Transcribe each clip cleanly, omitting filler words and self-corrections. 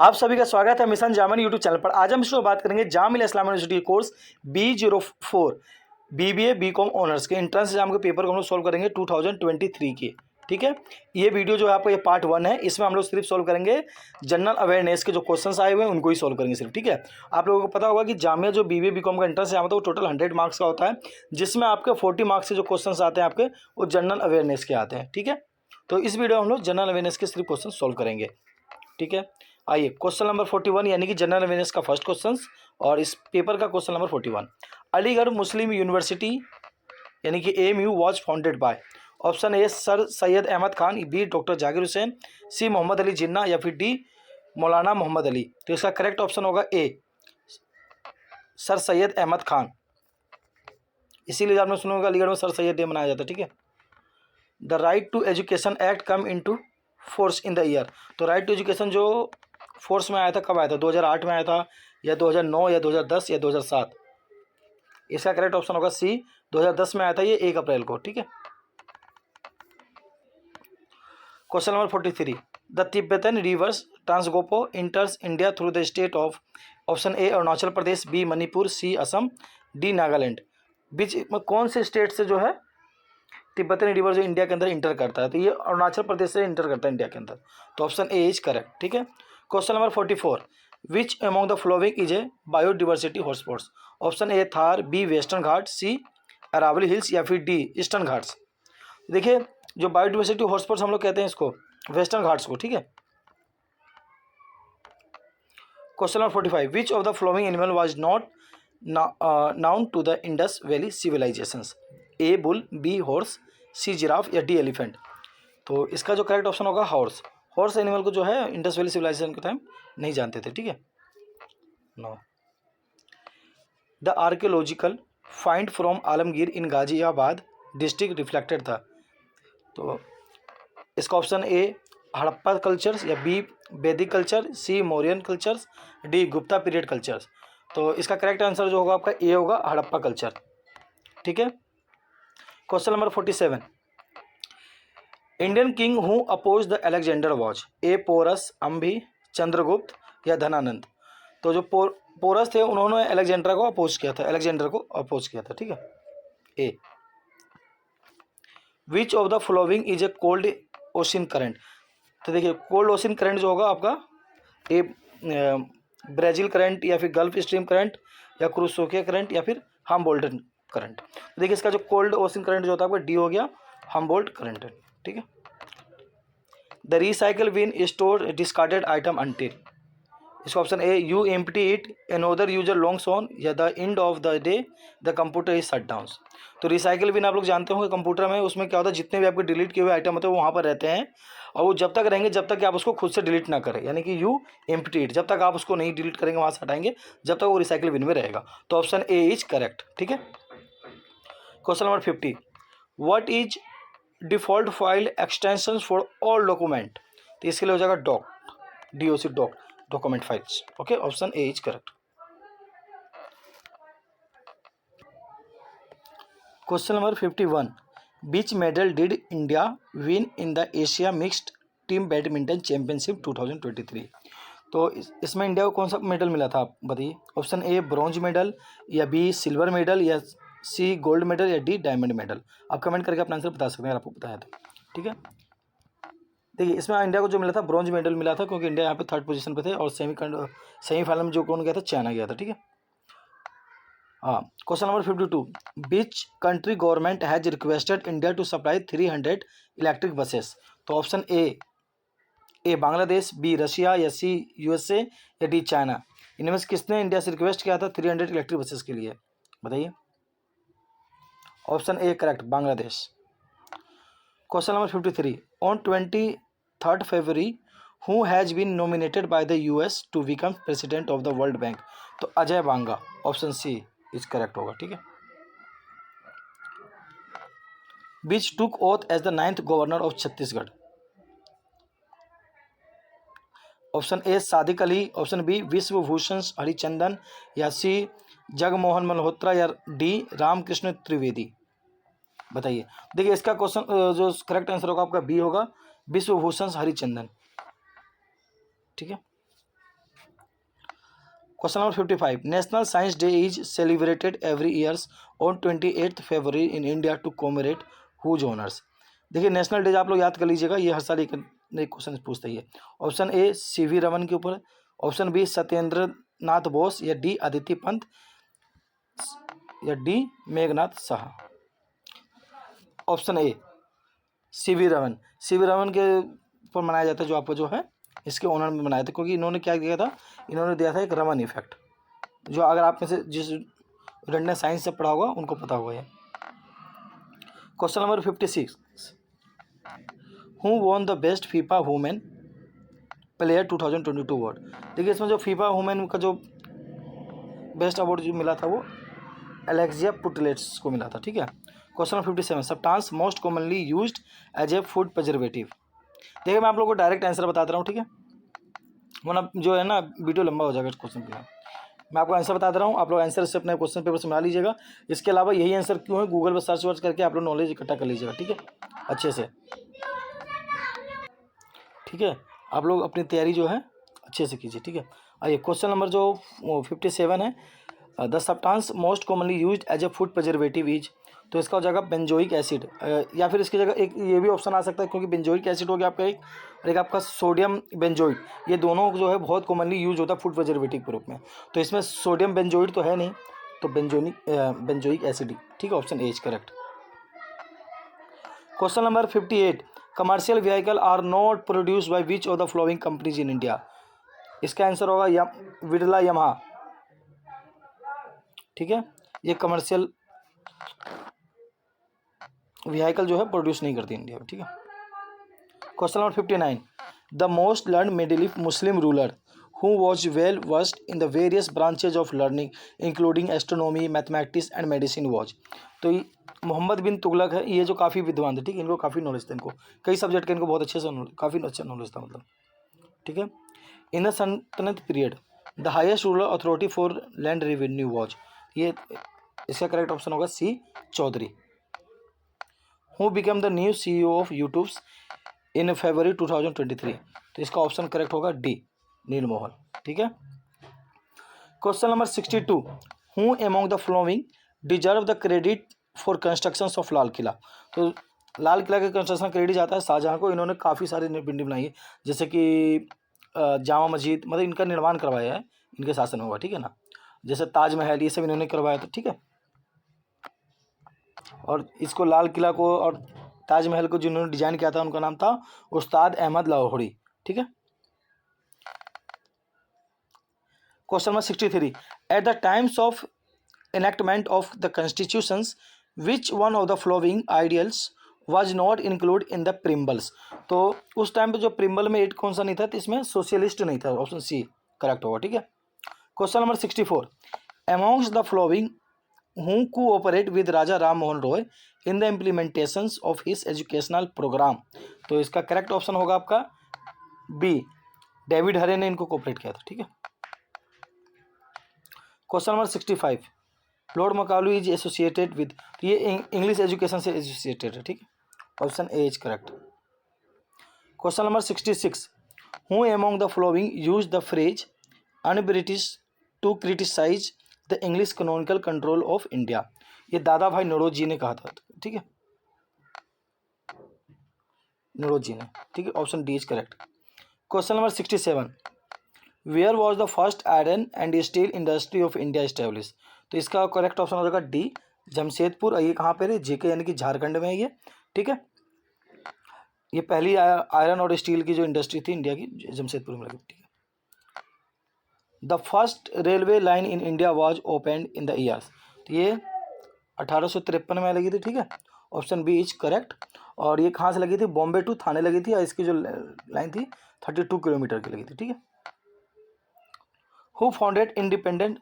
आप सभी का स्वागत है मिशन जामन यूट्यूब चैनल पर। आज हम इसमें बात करेंगे Jamia Islamia university course B04 BBA BCom honours के एंट्रेंस एग्जाम के पेपर को हम लोग सोल्व करेंगे 2023 के। ठीक है, ये वीडियो जो है आपको ये पार्ट 1 है। इसमें हम लोग सिर्फ सोल्व करेंगे जनरल अवेयरनेस के जो क्वेश्चंस आए हुए हैं उनको ही सोल्व करेंगे सिर्फ। ठीक है, आप लोगों को पता होगा कि जामिया जो BBA BCom का एंट्रेंस एग्जाम होता है वो टोटल 100 मार्क्स का होता है, जिसमें आपके 40 मार्क्स से जो क्वेश्चन आते हैं आपके वो जनरल अवेयरनेस के आते हैं। ठीक है, तो इस वीडियो में हम लोग जनरल अवेयरनेस के सिर्फ क्वेश्चन सोल्व करेंगे। ठीक है, आइए क्वेश्चन नंबर 41 यानी कि जनरल अवेयरनेस का फर्स्ट क्वेश्चन और इस पेपर का question number 41। Aligarh Muslim university यानी कि AMU was founded by. Option A sir Syed Ahmad Khan, B doctor Zakir Hussain, C Mohammad Ali Jinnah या फिर डी मौलाना मोहम्मद अली। तो इसका करेक्ट ऑप्शन होगा ए सर सैयद अहमद खान। इसीलिए आपने सुना होगा अलीगढ़ में सर सैयद डे मनाया जाता है। ठीक है, the right to education act come into force in the year. तो राइट टू एजुकेशन जो फोर्स में आया था, कब आया था? 2008 में आया था या 2009 या 2010 या 2007? इसका करेक्ट ऑप्शन होगा सी 2010 में आया था, ये 1 अप्रैल को। ठीक है, question number 43। The Tibetan river Tsangpo enters India through the state of. Option A Arunachal Pradesh, B Manipur, C Assam, D Nagaland. बीच में कौन से स्टेट से जो है तिब्बतन रिवर जो इंडिया के अंदर इंटर करता है? तो ये अरुणाचल प्रदेश से इंटर करता है इंडिया के अंदर। तो ऑप्शन ए इज करेक्ट। ठीक है, question number 44। Which among the following is a biodiversity hotspots? Option A Thar, B western Ghat, C Aravalli hills या फिर डी ईस्टर्न घाट्स। देखिए जो बायोडिवर्सिटी हॉटस्पॉट्स हम लोग कहते हैं इसको वेस्टर्न घाट्स को। ठीक है, question number 45। Which of the following animal was not known to the Indus valley civilizations? A bull, B horse, C giraffe या डी एलिफेंट। तो इसका जो करेक्ट ऑप्शन होगा हॉर्स। हॉर्स एनिमल को जो है इंडस वैली सिविलाइजेशन के time नहीं जानते थे। ठीक है, no. The archaeological find from Alamgir in Ghaziabad district reflected था। तो इसका ऑप्शन ए हड़प्पा कल्चर्स या बी वैदिक culture, C Mauryan cultures, D Gupta period cultures. तो इसका करेक्ट आंसर जो होगा आपका ए होगा हड़प्पा कल्चर। ठीक है, question number 47। Indian king who opposed the Alexander watch? A Porus, Ambhi, Chandragupta या धनानंद। तो जो पोरस थे उन्होंने अलेक्जेंडर को अपोज किया था। ठीक है, A. Which of the following is a cold ocean current? तो देखिए कोल्ड ओशन करंट जो होगा आपका ए ब्राज़ील करंट या फिर गल्फ स्ट्रीम करंट या क्रूसोकिया करंट या फिर हम्बोल्ट करंट। तो देखिए इसका जो कोल्ड ओशन करंट जो होता है आपका डी हो गया हम्बोल्ट करंट। ठीक है, the recycle bin store discarded item until. इसका option A you empty it, another user logs on या the end of the day the computer is shut down. तो रिसाइकल बिन आप लोग जानते होंगे कंप्यूटर में उसमें क्या होता है, जितने भी आपके डिलीट किए हुए आइटम होते हैं वो वहाँ पर रहते हैं और वो जब तक रहेंगे जब तक कि आप उसको खुद से डिलीट ना करें, यानी कि यू एम्प्टी इट, जब तक आप उसको नहीं डिलीट करेंगे वहाँ से हटाएंगे जब तक वो रिसाइकल बिन में रहेगा। तो ऑप्शन ए इज करेक्ट। ठीक है, question number 50। What is default file extension for all document? तो इसके लिए हो जाएगा doc, DOC doc, document files. Okay, option A is correct. Question number 51। Which medal did India win in the Asia mixed team badminton championship 2023? तो इसमें India को कौन सा मेडल मिला था आप बताइए? ऑप्शन ए ब्रॉन्ज मेडल या बी सिल्वर मेडल या सी गोल्ड मेडल या डी डायमंड मेडल। आप कमेंट करके अपना आंसर बता सकते हैं अगर आपको पता है तो। ठीक है, देखिए इसमें इंडिया को जो मिला था ब्रॉन्ज मेडल मिला था क्योंकि इंडिया यहाँ पे 3rd पोजीशन पे थे और सेमीफाइनल में जो कौन गया था, चाइना गया था। ठीक है, हाँ। Question number 52। Which country government has requested India to supply 300 electric buses? तो option A Bangladesh, B Russia या सी USA या डी चाइना। इनमें से किसने इंडिया से रिक्वेस्ट किया था 300 इलेक्ट्रिक बसेस के लिए? बताइए। Option A correct, Bangladesh. Question number 53। On 23rd February who has been nominated by the US to become president of the world bank? तो Ajay Banga, option C is correct होगा। ठीक है, which took oath as the 9th governor of Chhattisgarh? Option A Sadiq Ali, option B Biswabhusan Harichandan या C Jagmohan Malhotra या D Ramakrishna Trivedi. बताइए। देखिए इसका question जो करेक्ट आंसर होगा आपका बी होगा विश्वभूषण हरिचंदन। ठीक है, question number 55, national science day is celebrated every years on 28 February in India to commemorate whose honours. देखिए नेशनल डे आप लोग याद कर लीजिएगा, ये हर साल एक क्वेश्चन पूछता ही है। ऑप्शन ए सीवी रमन के ऊपर है, ऑप्शन बी सत्येंद्र नाथ बोस, या डी अदिति पंत, या D Meghnath Saha. Option A CV Raman, CV Raman के ऊपर मनाया जाता है, जो आपको जो है इसके ऑनर में बनाया था, क्योंकि इन्होंने क्या दिया था, इन्होंने दिया था एक रमन इफेक्ट, जो अगर आप में से जिस स्टूडेंट ने साइंस से पढ़ा होगा उनको पता होगा ये। Question number 56, who won the best FIFA women player 2022 award. देखिए इसमें जो फीफा वुमेन का जो बेस्ट अवार्ड जो मिला था वो एलेक्सिया पुटलेट्स को मिला था, ठीक है। Question number 57, substance most commonly used as a food preservative. देखिए मैं आप लोगों को डायरेक्ट आंसर बता रहा हूँ, ठीक है, वरना जो है ना वीडियो लंबा हो जाएगा क्वेश्चन के लिए। मैं आपको आंसर बता रहा हूँ, आप लोग आंसर से अपने क्वेश्चन पेपर से मिला लीजिएगा। इसके अलावा यही आंसर क्यों है, गूगल पर सर्च वर्च करके आप लोग नॉलेज इकट्ठा कर लीजिएगा, ठीक है, अच्छे से, ठीक है। आप लोग अपनी तैयारी जो है अच्छे से कीजिए, ठीक है। आइए क्वेश्चन नंबर जो 57 है, the substance most commonly used as a food preservative is, तो इसका हो जाएगा बेंजोइक एसिड, या फिर इसकी जगह एक ये भी ऑप्शन आ सकता है, क्योंकि बेंजोइक एसिड हो गया आपका एक, और एक आपका सोडियम बेंजोइट, ये दोनों जो है बहुत कॉमनली यूज होता है फूड प्रिजर्वेटिव के रूप में। तो इसमें सोडियम बेंजोइट तो है नहीं, तो बेंजोइक एसिड, ठीक है, option A is correct. Question number 58, commercial vehicle are not produced by which of the following companies in India. इसका आंसर होगा बिरला यमहा, ठीक है, ये कमर्शियल व्हीकल जो है प्रोड्यूस नहीं करती इंडिया में, ठीक है। Question number 59, the most learn middle Muslim ruler who was well versed in the various branches of learning including astronomy mathematics and medicine was. तो मोहम्मद बिन तुगलक है, ये जो काफ़ी विद्वान थे, ठीक है, इनको काफ़ी नॉलेज था, इनको कई सब्जेक्ट का इनको बहुत अच्छे से काफ़ी अच्छा नॉलेज था, मतलब, ठीक है। In the sultanate period the highest rural authority for land revenue was, ये इसका करेक्ट ऑप्शन होगा C Chaudhary. Who become the new CEO of YouTube in February 2023, तो इसका ऑप्शन करेक्ट होगा डी नील मोहन, ठीक है। Question number 62, who among the following deserve the credit for construction of Lal Qila. तो लाल किला के कंस्ट्रक्शन क्रेडिट जाता है शाहजहाँ को, इन्होंने काफ़ी सारी बिल्डिंग बनाई है, जैसे कि जामा मस्जिद, मतलब इनका निर्माण करवाया है, इनके शासन में हुआ, ठीक है ना, जैसे ताजमहल, ये सब इन्होंने करवाया था, ठीक है। और इसको लाल किला को और ताजमहल को जिन्होंने डिजाइन किया था उनका नाम था उस्ताद अहमद लाहौरी, ठीक है। Question number 63, at the times of enactment of the constitutions which one of the following ideals was not included in the preambles। तो उस टाइम पे जो प्रिम्बल में एड कौन सा नहीं था, तो इसमें सोशलिस्ट नहीं था, ऑप्शन सी करेक्ट होगा, ठीक है। Question number 64, amongst the following who cooperate with Raja Ram Mohan Roy in the implementations of his educational program. तो इसका करेक्ट ऑप्शन होगा आपका बी, डेविड हरे ने इनको कोऑपरेट किया था, ठीक है। Question number 65, lord Macaulay is associated with, तो ये इंग्लिश एजुकेशन से एसोसिएटेड है, ठीक है, option A is correct. Question number 66, who among the following use the phrase un British to criticise the English canonical control of India. ये दादा भाई नौरोजी जी ने कहा था, ठीक है, नौरोजी जी ने, ठीक है, option D is correct. Question number 67, where was the first iron and steel industry of India establish. तो इसका करेक्ट ऑप्शन हो जाएगा डी जमशेदपुर, ये कहाँ पे है, जेके यानी कि झारखंड में है ये, ठीक है। ये पहली आयरन और स्टील की जो इंडस्ट्री थी इंडिया की, जमशेदपुर में लगी, ठीक है। The first railway line in India was opened in the years, तो ये 1853 में लगी थी, ठीक है, ऑप्शन बी इज करेक्ट। और ये कहाँ से लगी थी, बॉम्बे टू थाने लगी थी, और इसकी जो लाइन थी 32 किलोमीटर की लगी थी, ठीक है। हु फाउंडेड इंडिपेंडेंट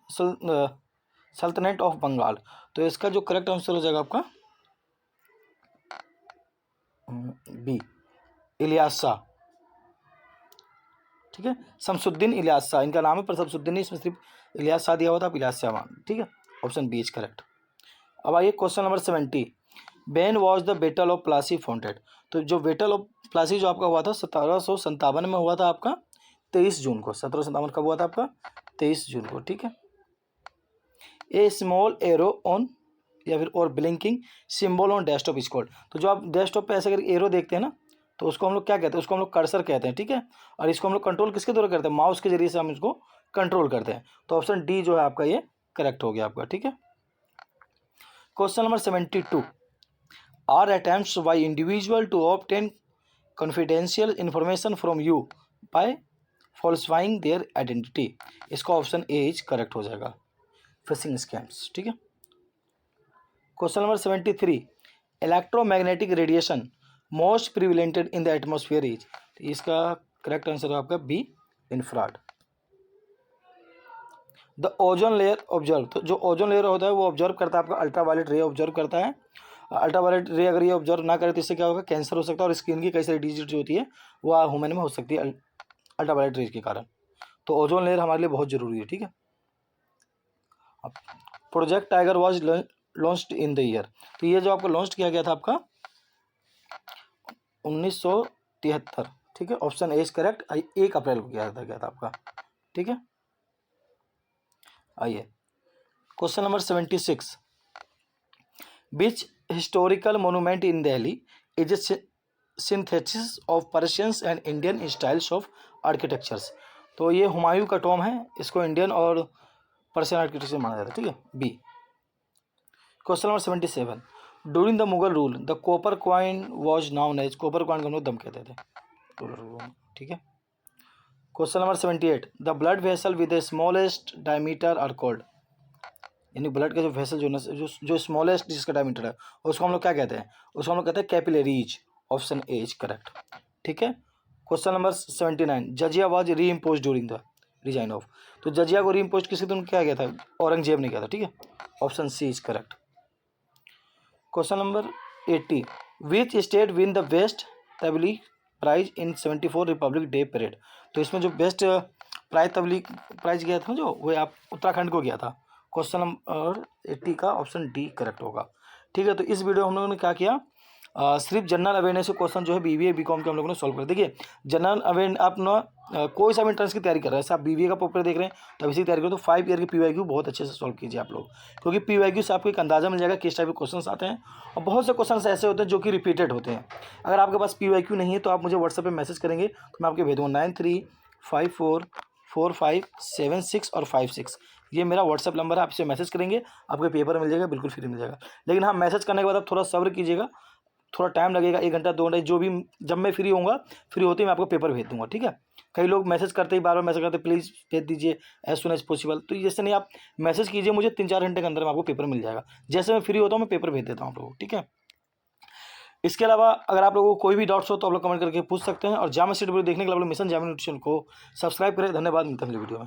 सल्तनत ऑफ बंगाल, तो इसका जो करेक्ट आंसर हो जाएगा आपका बी इलियास शाह, ठीक है, शमसुद्दीन इलियास शाह इनका नाम है, पर शमसुद्दीन नहीं, इसमें सिर्फ इलियास शाह दिया हुआ था, आप इलियास शाह मान, ठीक है, ऑप्शन बी इज करेक्ट। अब आइए question number 70, when was the battle of Plassey founded. तो जो बैटल ऑफ प्लासी जो आपका हुआ था 1757 में हुआ था आपका 23 जून को, 1757 कब हुआ था आपका 23 जून को, ठीक है। ए स्मॉल एरो ऑन या फिर और blinking symbol on desktop is called. तो जो आप डेस्कटॉप पे ऐसे करके एरो देखते हैं ना, तो उसको हम लोग क्या कहते हैं, उसको हम लोग कर्सर कहते हैं, ठीक है। और इसको हम लोग कंट्रोल किसके द्वारा करते हैं, माउस के जरिए से हम इसको कंट्रोल करते हैं। तो ऑप्शन डी जो है आपका ये करेक्ट हो गया आपका, ठीक है। Question number 72, are attempts by individual to obtain confidential information from you by falsifying their identity. इसका ऑप्शन ए इज करेक्ट हो जाएगा, फिशिंग स्कैम्स, ठीक है। Question number 73, electromagnetic radiation most prevalented in the atmosphere is. इसका correct answer है आपका B, infrared. The ozone layer observe, तो जो ओजोन लेयर होता है वो ऑब्जर्व करता है आपका अल्ट्रावायलेट रे ऑब्जर्व करता है। अल्ट्रावायलेट रे अगर ये ऑब्जर्व ना करे तो इससे क्या होगा, कैंसर हो सकता है और स्किन की कई सारी डिजीज जो होती है वो ह्यूमन में हो सकती है अल्ट्रावायलेट रेज के कारण। तो ओजोन लेयर हमारे लिए बहुत जरूरी है, ठीक है। अब project tiger was launched in the year, तो ये जो आपका लॉन्च किया गया था आपका 1973, ठीक है। ऑप्शन ए इज करेक्ट, 1 अप्रैल को किया था आपका, ठीक है। आइए question number 76, which historical monument in Delhi is a synthesis of Persians and Indian styles of architectures. तो ये हुमायूं का टॉम है, इसको इंडियन और पर्शियन आर्किटेक्चर माना जाता है, ठीक है, B. Question number 77, during the Mughal rule the copper coin was known as, copper coin को हम लोग दम कहते थे, ठीक है। Question number 78, the blood vessel with the smallest diameter are called, यानी ब्लड का जो वेसल जो स्मॉलेस्ट जिसका डायमीटर है उसको हम लोग क्या कहते हैं, उसको हम लोग कहते हैं capillaries. Option A is correct, ठीक है। क्वेश्चन नंबर 79, जजिया वाज री impose during the resign of, तो जजिया को री इम्पोज किसी दिन क्या गया था, औरंगजेब ने किया था, ठीक है। Option C is correct. Question number 80, which state win the best tableau prize in 74 Republic Day parade. तो इसमें जो बेस्ट प्राइज तबलीग प्राइज गया था जो वो आप उत्तराखंड को गया था। क्वेश्चन नंबर 80 का ऑप्शन डी करेक्ट होगा, ठीक है। तो इस वीडियो हम लोगों ने क्या किया, सिर्फ जनरल अवेयरनेस के क्वेश्चन जो है बीबीए बीकॉम के हम लोगों ने सॉल्व कर। देखिए जनरल अवेयर आप ना कोई सा भी एंट्रेंस की तैयारी कर रहे हैं, जैसे आप बीबीए का पेपर देख रहे हैं तो इसी तैयारी करो, तो 5 ईयर की पीवाईक्यू बहुत अच्छे से सॉल्व कीजिए आप लोग, क्योंकि पीवाईक्यू से आपको एक अंदाजा मिल जाएगा किस टाइप के क्वेश्चन आते हैं। और बहुत से क्वेश्चन ऐसे होते हैं जो कि रिपीटेड होते हैं। अगर आपके पास पीवाईक्यू नहीं है तो आप मुझे व्हाट्सएप पर मैसेज करेंगे तो मैं आपके भेज दूँगा 93544576 और 56, ये मेरा व्हाट्सअप नंबर है। आप इसे मैसेज करेंगे आपके पेपर मिल जाएगा, बिल्कुल फ्री मिल जाएगा। लेकिन हाँ, मैसेज करने के बाद आप थोड़ा सब्र कीजिएगा, थोड़ा टाइम लगेगा, 1 घंटा 2 घंटे, जो भी जब मैं फ्री होऊंगा, फ्री होते ही मैं आपको पेपर भेज दूंगा, ठीक है। कई लोग मैसेज करते ही बार बार मैसेज करते प्लीज़ भेज दीजिए एज सुन एज पॉसिबल, तो जैसे नहीं, आप मैसेज कीजिए मुझे, 3-4 घंटे के अंदर में आपको पेपर मिल जाएगा। जैसे मैं फ्री होता हूँ मैं पेपर भेज देता हूँ आप लोगों को, ठीक है। इसके अलावा अगर आप लोगों को कोई भी डाउट्स हो तो आप लोग कमेंट करके पूछ सकते हैं। और जामा स्टडी वीडियो देखने के लिए आप लोग मिशन जामा न्यूट्रिशन को सब्सक्राइब करें। धन्यवाद, मिलते हैं अगली वीडियो में।